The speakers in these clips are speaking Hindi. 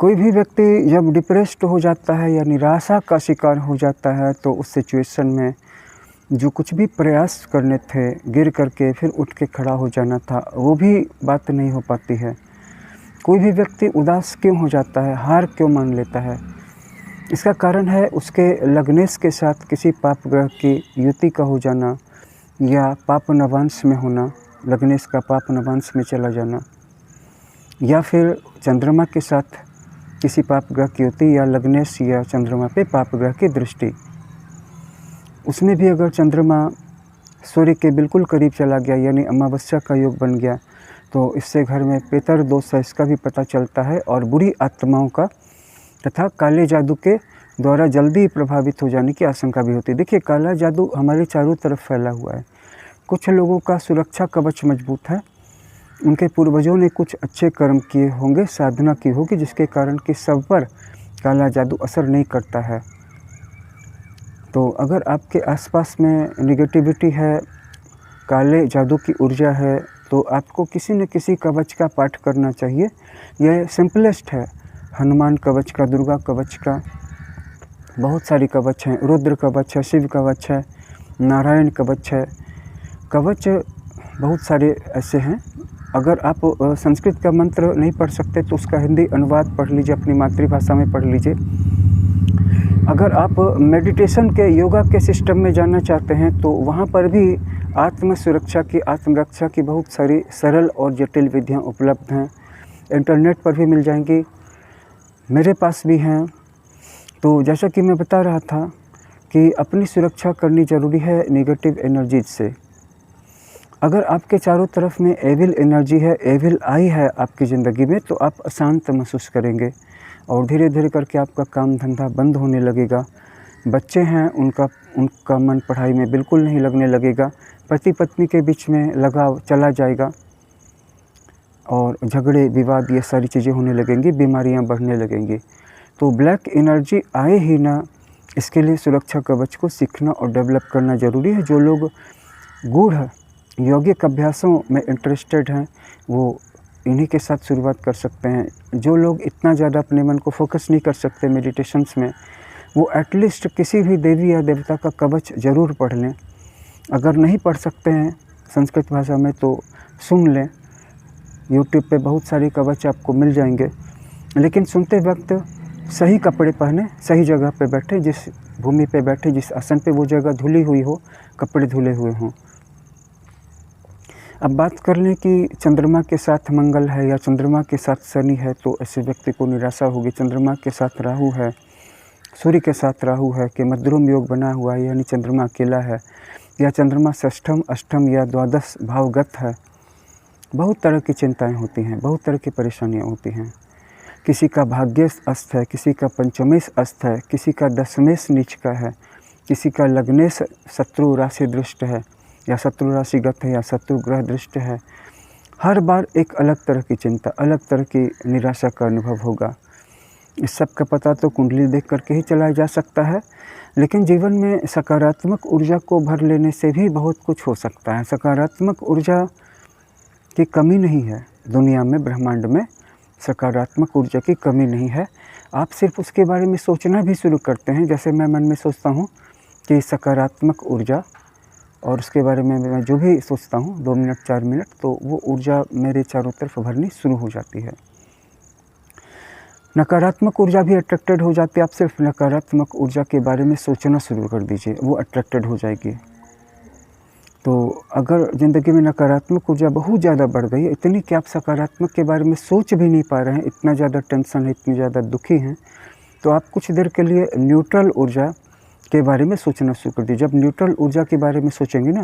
कोई भी व्यक्ति जब डिप्रेस्ड हो जाता है या निराशा का शिकार हो जाता है तो उस सिचुएशन में जो कुछ भी प्रयास करने थे, गिर करके फिर उठ के खड़ा हो जाना था, वो भी बात नहीं हो पाती है। कोई भी व्यक्ति उदास क्यों हो जाता है, हार क्यों मान लेता है? इसका कारण है उसके लग्नेश के साथ किसी पाप ग्रह की युति का हो जाना या पाप नवांश में होना, लग्नेश का पाप नवांश में चला जाना, या फिर चंद्रमा के साथ किसी पाप ग्रह की युति या लग्नेश या चंद्रमा पे पाप ग्रह की दृष्टि। उसमें भी अगर चंद्रमा सूर्य के बिल्कुल करीब चला गया यानी अमावस्या का योग बन गया तो इससे घर में पितर दोष है इसका भी पता चलता है और बुरी आत्माओं का तथा काले जादू के द्वारा जल्दी प्रभावित हो जाने की आशंका भी होती है। देखिए, काला जादू हमारे चारों तरफ फैला हुआ है। कुछ लोगों का सुरक्षा कवच मजबूत है, उनके पूर्वजों ने कुछ अच्छे कर्म किए होंगे, साधना की होगी, जिसके कारण कि सब पर काला जादू असर नहीं करता है। तो अगर आपके आसपास में निगेटिविटी है, काले जादू की ऊर्जा है, तो आपको किसी न किसी कवच का पाठ करना चाहिए। यह सिंपलेस्ट है, हनुमान कवच का, दुर्गा कवच का, बहुत सारी कवच हैं, रुद्र कवच है, शिव कवच है, नारायण कवच है, कवच बहुत सारे ऐसे हैं। अगर आप संस्कृत का मंत्र नहीं पढ़ सकते तो उसका हिंदी अनुवाद पढ़ लीजिए, अपनी मातृभाषा में पढ़ लीजिए। अगर आप मेडिटेशन के, योगा के सिस्टम में जाना चाहते हैं तो वहाँ पर भी आत्म सुरक्षा की, आत्मरक्षा की बहुत सारी सरल और जटिल विधियाँ उपलब्ध हैं। इंटरनेट पर भी मिल जाएंगी, मेरे पास भी हैं। तो जैसा कि मैं बता रहा था कि अपनी सुरक्षा करनी ज़रूरी है नेगेटिव एनर्जीज से। अगर आपके चारों तरफ में एविल एनर्जी है, एविल आई है आपकी ज़िंदगी में, तो आप अशांत महसूस करेंगे और धीरे धीरे करके आपका काम धंधा बंद होने लगेगा। बच्चे हैं, उनका मन पढ़ाई में बिल्कुल नहीं लगने लगेगा, पति पत्नी के बीच में लगाव चला जाएगा और झगड़े विवाद ये सारी चीज़ें होने लगेंगी, बीमारियां बढ़ने लगेंगी। तो ब्लैक एनर्जी आए ही ना, इसके लिए सुरक्षा कवच को सीखना और डेवलप करना ज़रूरी है। जो लोग गूढ़ यौगिक अभ्यासों में इंटरेस्टेड हैं वो इन्हीं के साथ शुरुआत कर सकते हैं। जो लोग इतना ज़्यादा अपने मन को फोकस नहीं कर सकते मेडिटेशंस में, वो एटलीस्ट किसी भी देवी या देवता का कवच ज़रूर पढ़ लें। अगर नहीं पढ़ सकते हैं संस्कृत भाषा में तो सुन लें, यूट्यूब पे बहुत सारे कवच आपको मिल जाएंगे। लेकिन सुनते वक्त सही कपड़े पहने, सही जगह पे बैठे, जिस भूमि पे बैठे, जिस आसन पे वो जगह धुली हुई हो, कपड़े धुले हुए हों। अब बात कर लें कि चंद्रमा के साथ मंगल है या चंद्रमा के साथ शनि है तो ऐसे व्यक्ति को निराशा होगी। चंद्रमा के साथ राहु है, सूर्य के साथ राहु है कि मध्यम योग बना हुआ है यानी चंद्रमा अकेला है, या चंद्रमा षष्ठम, अष्टम या द्वादश भावगत है, बहुत तरह की चिंताएं होती हैं, बहुत तरह की परेशानियां होती हैं। किसी का भाग्येश अस्त है, किसी का पंचमेश अस्त है, किसी का दशमेश नीच का है, किसी का लग्नेश शत्रु राशि दृष्ट है या शत्रु राशिगत है या शत्रु ग्रह दृष्ट है। हर बार एक अलग तरह की चिंता, अलग तरह की निराशा का अनुभव होगा। इस सब का पता तो कुंडली देख करके ही चलाया जा सकता है, लेकिन जीवन में सकारात्मक ऊर्जा को भर लेने से भी बहुत कुछ हो सकता है। सकारात्मक ऊर्जा की कमी नहीं है दुनिया में, ब्रह्मांड में सकारात्मक ऊर्जा की कमी नहीं है। आप सिर्फ उसके बारे में सोचना भी शुरू करते हैं। जैसे मैं मन में सोचता हूँ कि सकारात्मक ऊर्जा, और उसके बारे में मैं जो भी सोचता हूँ 2 मिनट 4 मिनट, तो वो ऊर्जा मेरे चारों तरफ भरनी शुरू हो जाती है। नकारात्मक ऊर्जा भी अट्रैक्टेड हो जाती है। आप सिर्फ नकारात्मक ऊर्जा के बारे में सोचना शुरू कर दीजिए, वो अट्रैक्टेड हो जाएगी। तो अगर ज़िंदगी में नकारात्मक ऊर्जा बहुत ज़्यादा बढ़ गई है, इतनी कि आप सकारात्मक के बारे में सोच भी नहीं पा रहे हैं, इतना ज़्यादा टेंशन है, इतनी ज़्यादा दुखी हैं, तो आप कुछ देर के लिए न्यूट्रल ऊर्जा के बारे में सोचना शुरू कर दीजिए। जब न्यूट्रल ऊर्जा के बारे में सोचेंगे ना,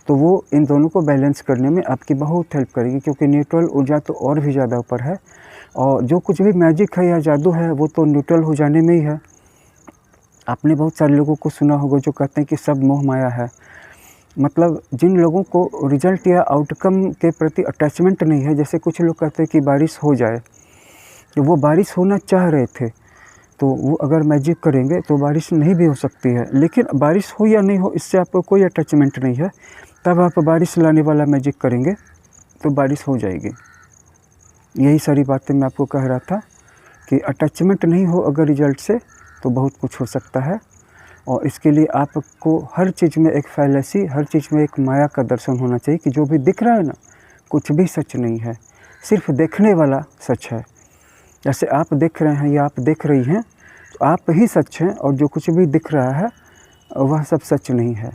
तो वो इन दोनों को बैलेंस करने में आपकी बहुत हेल्प करेगी, क्योंकि न्यूट्रल ऊर्जा तो और भी ज़्यादा ऊपर है और जो कुछ भी मैजिक है या जादू है वो तो न्यूट्रल हो जाने में ही है। आपने बहुत सारे लोगों को सुना होगा जो कहते हैं कि सब मोह माया है। मतलब जिन लोगों को रिजल्ट या आउटकम के प्रति अटैचमेंट नहीं है, जैसे कुछ लोग कहते हैं कि बारिश हो जाए, तो वो बारिश होना चाह रहे थे, तो वो अगर मैजिक करेंगे तो बारिश नहीं भी हो सकती है। लेकिन बारिश हो या नहीं हो, इससे आपको कोई अटैचमेंट नहीं है, तब आप बारिश लाने वाला मैजिक करेंगे तो बारिश हो जाएगी। यही सारी बातें मैं आपको कह रहा था कि अटैचमेंट नहीं हो अगर रिज़ल्ट से तो बहुत कुछ हो सकता है। और इसके लिए आपको हर चीज़ में एक फैलेसी, हर चीज़ में एक माया का दर्शन होना चाहिए कि जो भी दिख रहा है ना, कुछ भी सच नहीं है, सिर्फ देखने वाला सच है। जैसे आप देख रहे हैं या आप देख रही हैं, तो आप ही सच हैं और जो कुछ भी दिख रहा है वह सब सच नहीं है।